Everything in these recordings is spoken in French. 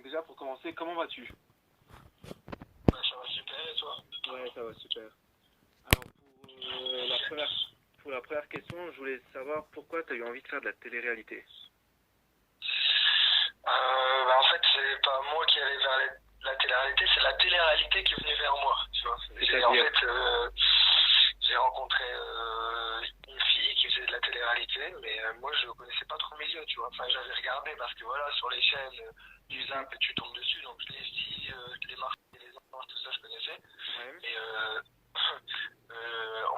déjà pour commencer, comment vas-tu? Ouais, ça va super et toi? Ouais, ça va super. Alors pour la première question, je voulais savoir pourquoi tu as eu envie de faire de la télé-réalité. En fait, c'est pas moi qui allais vers la télé-réalité, c'est la télé-réalité qui est venue vers moi, tu vois. J'ai rencontré une fille qui faisait de la télé-réalité, mais moi je connaissais pas trop le milieu, tu vois. Enfin, j'avais regardé parce que voilà, sur les chaînes du Zap, tu tombes dessus, donc les filles, les marques, les enfants, tout ça, je connaissais. Ouais. Et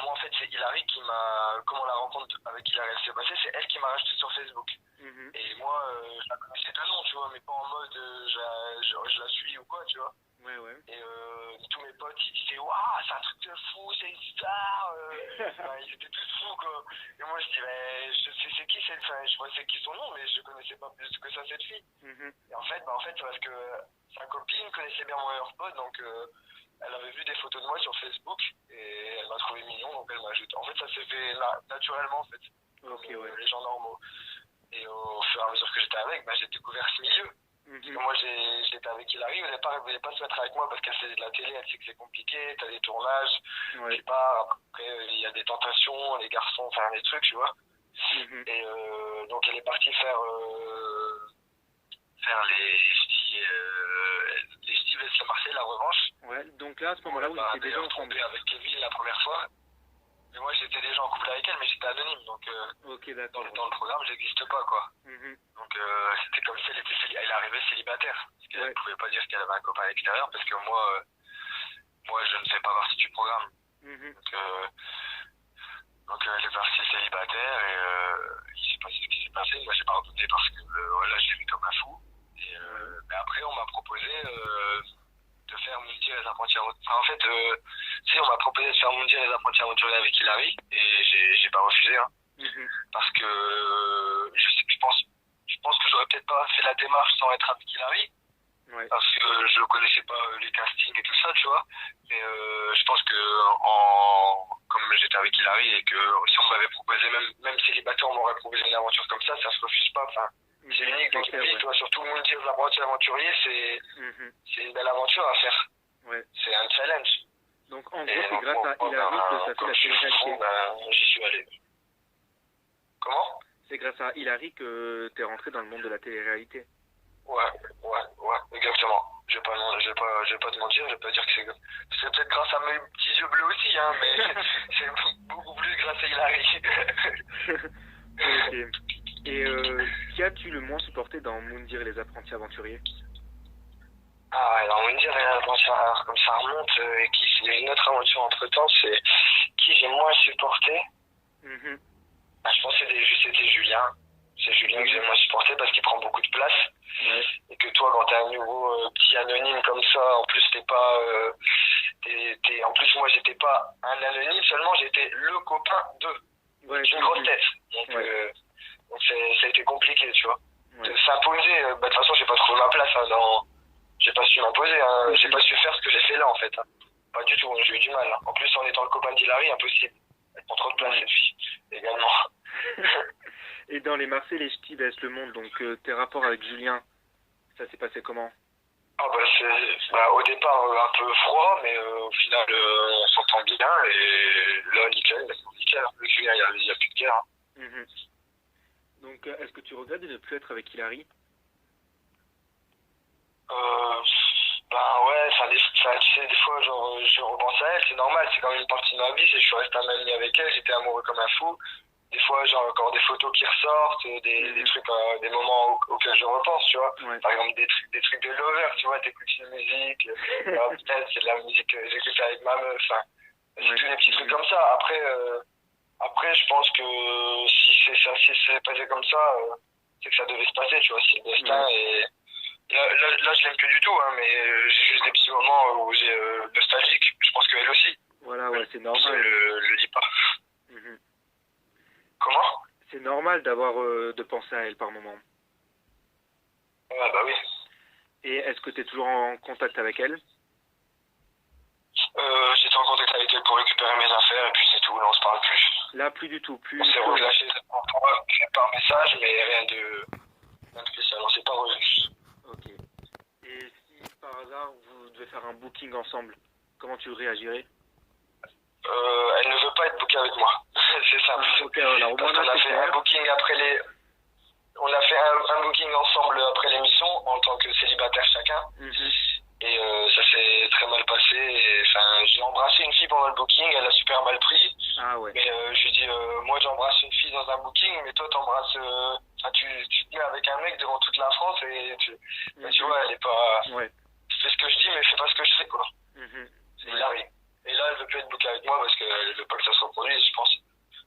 moi, en fait, c'est Hilary qui m'a. Comment la rencontre avec Hilary elle s'est passée, c'est elle qui m'a rajouté sur Facebook. Et moi, je la connaissais de nom, tu vois, mais pas en mode je la suis ou quoi, tu vois. Ouais, ouais. Et tous mes potes, ils disaient, waouh, c'est un truc de fou, c'est une star. Ils étaient tous fous, quoi. Et moi, je dis, je sais c'est qui cette fille, je connaissais qui son nom, mais je connaissais pas plus que ça cette fille. Et en fait, c'est parce que sa copine connaissait bien mon meilleur pote, donc elle avait vu des photos de moi sur Facebook et elle m'a trouvé mignon, donc elle m'a ajouté. En fait, ça s'est fait naturellement, en fait, Ok, ouais. les gens normaux. Et au fur et à mesure que j'étais avec, j'ai découvert ce milieu. Parce que moi, j'étais avec Hilary, au départ, elle voulait pas se mettre avec moi parce qu'elle faisait de la télé, elle sait que c'est compliqué, t'as des tournages, Ouais. tu pars, après, il y a des tentations, les garçons, enfin, des trucs, tu vois. Et donc, elle est partie faire les Steve et Marseille, la revanche. Ouais, donc là, à ce moment-là, vous étiez déjà ensemble. Avec Kevin la première fois. Mais moi, j'étais déjà en couple avec elle, mais j'étais anonyme, donc Ok, d'accord. dans le programme, j'existe pas, quoi. Donc c'était comme si elle arrivait célibataire. Parce qu'elle ne pouvait pas dire qu'elle avait un copain à l'extérieur, parce que moi, je ne fais pas partie du programme. Donc elle est partie célibataire, et il s'est passé ce qui s'est passé. Moi, j'ai pas retourné parce que voilà, je l'ai vu comme un fou. Et mais après, on m'a proposé de faire Moundir et les apprentis aventuriers. Enfin, en fait, on m'a proposé de faire Moundir et les apprentis aventuriers avec Hilary, et j'ai pas refusé, hein. Parce que je pense que j'aurais peut-être pas fait la démarche sans être avec Hilary. Ouais. Parce que je connaissais pas les castings et tout ça, tu vois. Mais je pense que comme j'étais avec Hilary et que si on m'avait proposé, même célibataire, on m'aurait proposé une aventure comme ça se refuse pas. Enfin, c'est unique. Donc, tu vois, surtout le dire l'apprenti aventurier, c'est une belle aventure à faire. Ouais. C'est un challenge. Donc en gros, c'est grâce à Hilary que ça fait la télé-réalité. J'y suis allé. Comment? C'est grâce à Hilary que t'es rentré dans le monde de la télé-réalité. Ouais, exactement. Je vais pas te mentir, je vais pas dire que c'est peut-être grâce à mes petits yeux bleus aussi, hein, mais c'est beaucoup plus grâce à Hilary. Ok. Et qui as-tu le moins supporté dans Moundir et les apprentis aventuriers? Ah ouais, dans Moundir et les apprentis, alors comme ça remonte, et qu'il y a une autre aventure entre temps, c'est qui j'ai moins supporté. Je pense que c'était Julien. C'est Julien que j'ai moins supporté parce qu'il prend beaucoup de place. Ouais. Et que toi, quand t'es un nouveau petit anonyme comme ça, en plus t'es pas... en plus, moi, j'étais pas un anonyme, seulement j'étais le copain d'une grosse tête. Donc ça a été compliqué, tu vois. De s'imposer, de toute façon, j'ai pas trouvé ma place. J'ai pas su m'imposer. J'ai pas su faire ce que j'ai fait là, en fait. Pas du tout, j'ai eu du mal. En plus, en étant le copain d'Hilary, impossible. Elle prend trop de place, cette fille, également. Et dans les Marseille, les Ch'tis baissent le monde, donc tes rapports avec Julien, ça s'est passé comment? Au départ, un peu froid, mais au final, on s'entend bien, et là, nickel. Avec Julien, il n'y a plus de guerre. Donc, est-ce que tu regrettes de ne plus être avec Hilary? Ouais, tu sais, des fois, genre, je repense à elle, c'est normal, c'est quand même une partie de ma vie, je suis resté un ami avec elle, j'étais amoureux comme un fou. Des fois, j'ai encore des photos qui ressortent, des trucs, des moments auxquels je repense, tu vois. Par exemple, des trucs de lover, tu vois, t'écoutes une musique, peut-être c'est de la musique que j'écoute avec ma meuf, enfin, c'est tous des petits trucs comme ça. Après, je pense que si c'est passé comme ça, c'est que ça devait se passer, tu vois, c'est le destin. Et là, je l'aime plus du tout, hein, mais j'ai juste des petits moments où j'ai nostalgique. Je pense qu'elle aussi. Voilà, ouais, c'est normal. Je le dis pas. Comment? C'est normal d'avoir de penser à elle par moment. Ouais, bah oui. Et est-ce que tu es toujours en contact avec elle? J'étais en contact avec elle pour récupérer mes affaires et puis c'est tout, là on se parle plus. Là, plus du tout, plus. On s'est relâché par message, mais rien de spécial, on s'est pas revu. Ok. devait faire un booking ensemble, comment tu réagirais? Elle ne veut pas être bookée avec moi. C'est simple. Ok, alors Parce qu'on a fait un booking après les... On a fait un booking ensemble après l'émission en tant que célibataire chacun. Et ça s'est très mal passé. Enfin, j'ai embrassé une fille pendant le booking, elle a super mal pris. Ah ouais. Mais je lui ai dit, moi j'embrasse une fille dans un booking, mais toi t'embrasses... Enfin, tu te mets avec un mec devant toute la France et tu vois, elle est pas... Ouais. Je fais ce que je dis, mais je fais pas ce que je fais, quoi. C'est hilaré. Et là, elle veut plus être bookée avec moi parce qu'elle veut pas que ça se reproduise, je pense.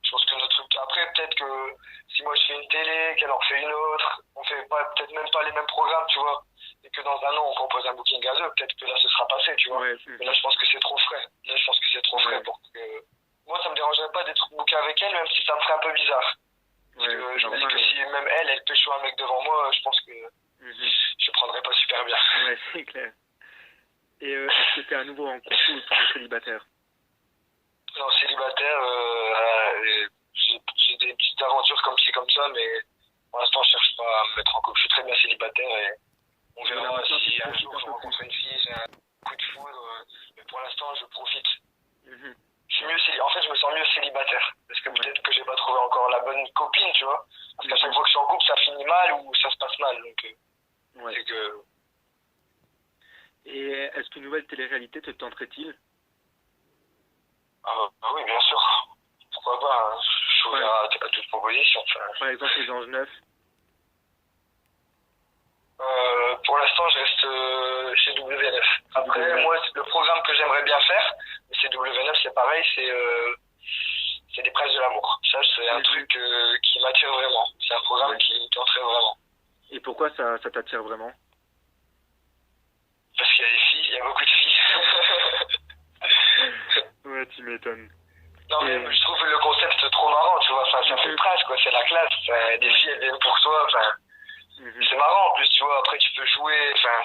Je pense que notre truc... Après, peut-être que si moi je fais une télé, qu'elle en fait une autre, on fait peut-être même pas les mêmes programmes, tu vois. Et que dans un an, on propose un booking à deux, peut-être que là, ce sera passé, tu vois. Ouais. Mais là, je pense que c'est trop frais. Là, je pense que c'est trop frais pour que... Moi, ça me dérangerait pas d'être booké avec elle, même si ça me ferait un peu bizarre. Parce que je me dis que si même elle pécho un mec devant moi, je pense que je prendrais pas super bien. Ouais, c'est clair. Et est-ce que t'es à nouveau en couple ou toujours célibataire? Non, célibataire, j'ai des petites aventures comme ci, comme ça, mais pour l'instant, je cherche pas à me mettre en couple. Je suis très bien célibataire et on verra si un jour je rencontre une fille, j'ai un coup de foudre. Mais pour l'instant, je profite. Je suis mieux en fait, je me sens mieux célibataire. Parce que peut-être que j'ai pas trouvé encore la bonne copine, tu vois. Parce qu'à chaque fois que je suis en couple, ça finit mal ou ça se passe mal. Donc, c'est que... Et est-ce qu'une nouvelle télé-réalité te tenterait-il? Ah oui, bien sûr. Pourquoi pas, hein. Je suis ouvert à toute proposition. Enfin, par exemple, les Anges Neufs. pour l'instant, je reste chez W9. Après, moi, le programme que j'aimerais bien faire, mais c'est W9, c'est pareil, c'est des Princes de l'amour. Ça, c'est un truc qui m'attire vraiment. C'est un programme qui me tenterait vraiment. Et pourquoi ça t'attire vraiment? Parce qu'il y a des filles, il y a beaucoup de filles. Ouais, tu m'étonnes. Non, mais je trouve le concept trop marrant, tu vois. Enfin, ça fait le prince, quoi. C'est la classe. Enfin, des filles, elles viennent pour toi. Enfin, c'est marrant en plus, tu vois. Après, tu peux jouer. Enfin,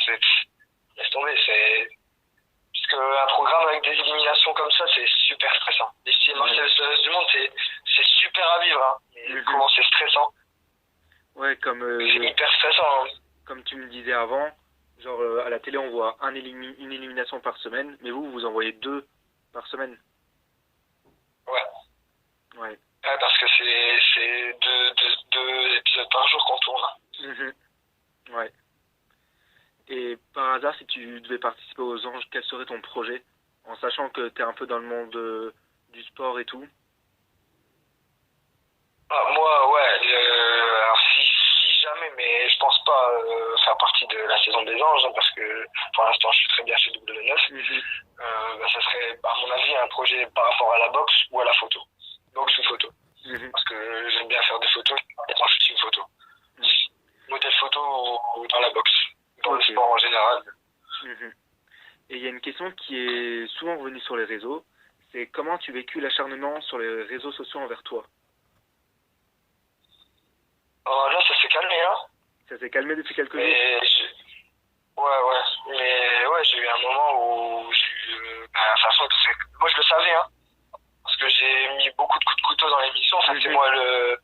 laisse tomber. Parce qu'un programme avec des éliminations comme ça, c'est super stressant. Les filles martiales du monde, c'est super à vivre. Hein. Et comment c'est stressant. Ouais, c'est hyper stressant. Hein. Comme tu me disais avant, genre à la télé, on voit une élimination par semaine, mais vous en voyez 2 par semaine. Ouais. Parce que c'est deux épisodes par jour qu'on tourne. Ouais. Et par hasard, si tu devais participer aux Anges, quel serait ton projet? En sachant que tu es un peu dans le monde du sport et tout. Moi, ouais. Alors si jamais, mais je pense pas faire partie de la saison des Anges, hein, parce que pour l'instant, je suis très bien chez W9. Ça serait, à mon avis, un projet par rapport à la boxe ou à la photo. Boxe ou photo. Parce que j'aime bien faire des photos et moi je suis une photo. Modèle photo ou dans la boxe. Dans le sport en général. Et il y a une question qui est souvent revenue sur les réseaux, c'est comment tu vécu l'acharnement sur les réseaux sociaux envers toi? Là, ça s'est calmé, hein. Ça s'est calmé depuis quelques jours? Ouais. Mais ouais, j'ai eu un moment où j'ai eu... de toute façon, moi je le savais, hein. Parce que j'ai mis beaucoup de coups de couteau dans l'émission. Enfin, c'est moi le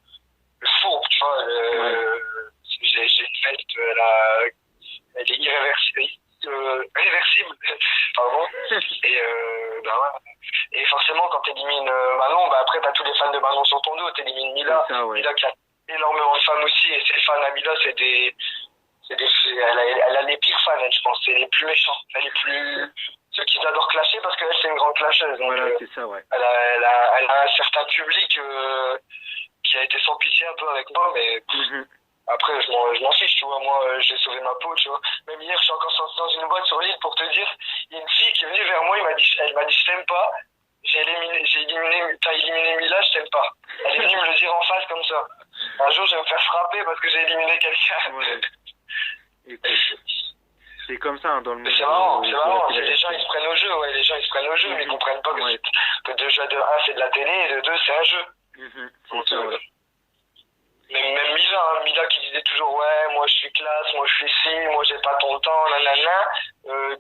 fourbe, tu vois. J'ai une veste, elle est irréversible. Pardon. Et et forcément, quand t'élimines Manon, après t'as tous les fans de Manon sur ton dos. T'élimines Mila. Mila qui a énormément de fans aussi. Et ses fans à Mila, elle a les pires fans, je pense. C'est les plus méchants. Ceux qui adorent clasher parce qu'elle, c'est une grande clasheuse. Donc, voilà, c'est ça, ouais. Elle a un certain public qui a été sans pitié un peu avec moi, mais après, je m'en fiche, tu vois. Moi, j'ai sauvé ma peau, tu vois. Même hier, je suis encore sorti dans une boîte sur l'île pour te dire, il y a une fille qui est venue vers moi, elle m'a dit, je t'aime pas. T'as éliminé Mila, je t'aime pas. Elle est venue me le dire en face comme ça. Un jour, je vais me faire frapper parce que j'ai éliminé quelqu'un. Ouais. Écoute, c'est comme ça, hein, dans le monde. C'est marrant. Les gens, ils se prennent au jeu, mais ils comprennent pas que de 1, c'est de la télé, et de 2, c'est un jeu. C'est ça, ouais. Même Mila qui disait toujours ouais, moi je suis classe, moi je suis ci, moi j'ai pas ton temps, nanana.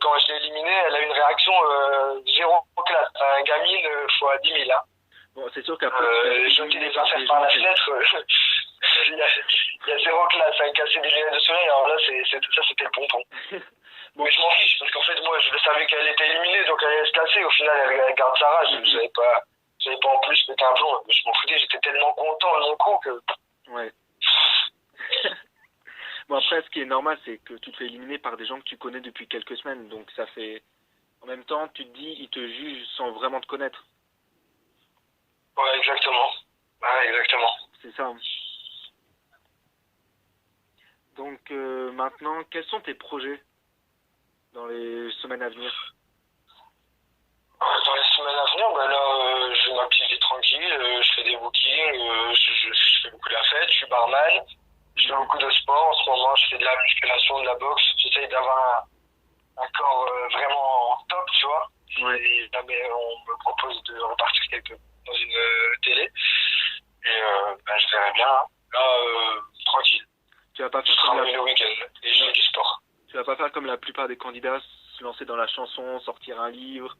Quand je l'ai éliminée, elle a une réaction 0 classe. Un gamine fois 10 000. Hein. Bon, c'est sûr qu'après. Jeter des affaires par la fenêtre, il y a 0 classe. Casser des lunettes de soleil, alors là, ça c'était le pompon. Mais je m'en fiche, parce qu'en fait, moi je le savais qu'elle était éliminée, donc elle allait se casser. Au final, elle garde sa rage. J'avais pas en plus pété un plomb. Je m'en foutais, j'étais tellement content de mon coup que... Ouais. Bon, après, ce qui est normal, c'est que tu te fais éliminer par des gens que tu connais depuis quelques semaines. Donc, ça fait... En même temps, tu te dis, ils te jugent sans vraiment te connaître. Ouais, exactement. Ouais, exactement. C'est ça. Donc, maintenant, quels sont tes projets dans les semaines à venir? Dans les semaines à venir, bah là, je vais m'activer tranquille, je fais des bookings, je fais beaucoup la fête, je suis barman, je fais beaucoup de sport en ce moment, je fais de la musculation, de la boxe, j'essaye d'avoir un corps vraiment top, tu vois. Ouais. Et jamais on me propose de repartir dans une télé, et bah, je verrai bien. Hein. Là, tranquille. Tu vas pas Je faire comme travaille le week-end et je fais du sport. Tu vas pas faire comme la plupart des candidats, se lancer dans la chanson, sortir un livre.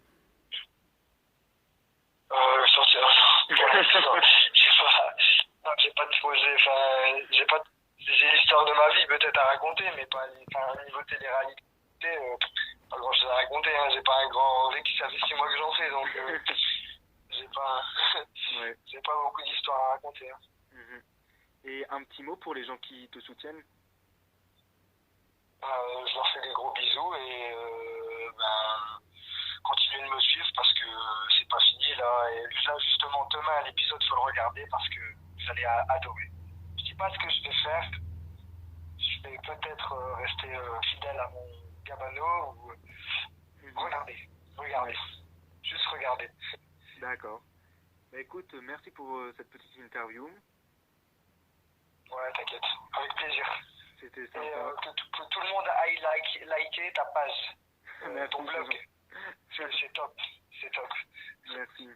Sortir. J'ai pas de projet, enfin, j'ai l'histoire de ma vie peut-être à raconter, mais pas au niveau télé-réalité, pas grand chose à raconter, hein. J'ai pas un grand vécu, ça fait 6 mois que j'en fais, donc j'ai pas, Ouais. j'ai pas beaucoup d'histoires à raconter. Hein. Et un petit mot pour les gens qui te soutiennent? Je leur fais des gros bisous et continuez de me suivre parce que c'est pas fini là. Et là justement demain l'épisode faut le regarder parce que vous allez adorer. Je dis pas ce que je vais faire. Je vais peut-être rester fidèle à mon Gabano ou regardez. Juste regardez. D'accord. Bah écoute, merci pour cette petite interview. Ouais, t'inquiète. Avec plaisir. C'était sympa. Et que tout le monde aille liker ta page, Merci, ton blog. C'est top. C'est top. Merci.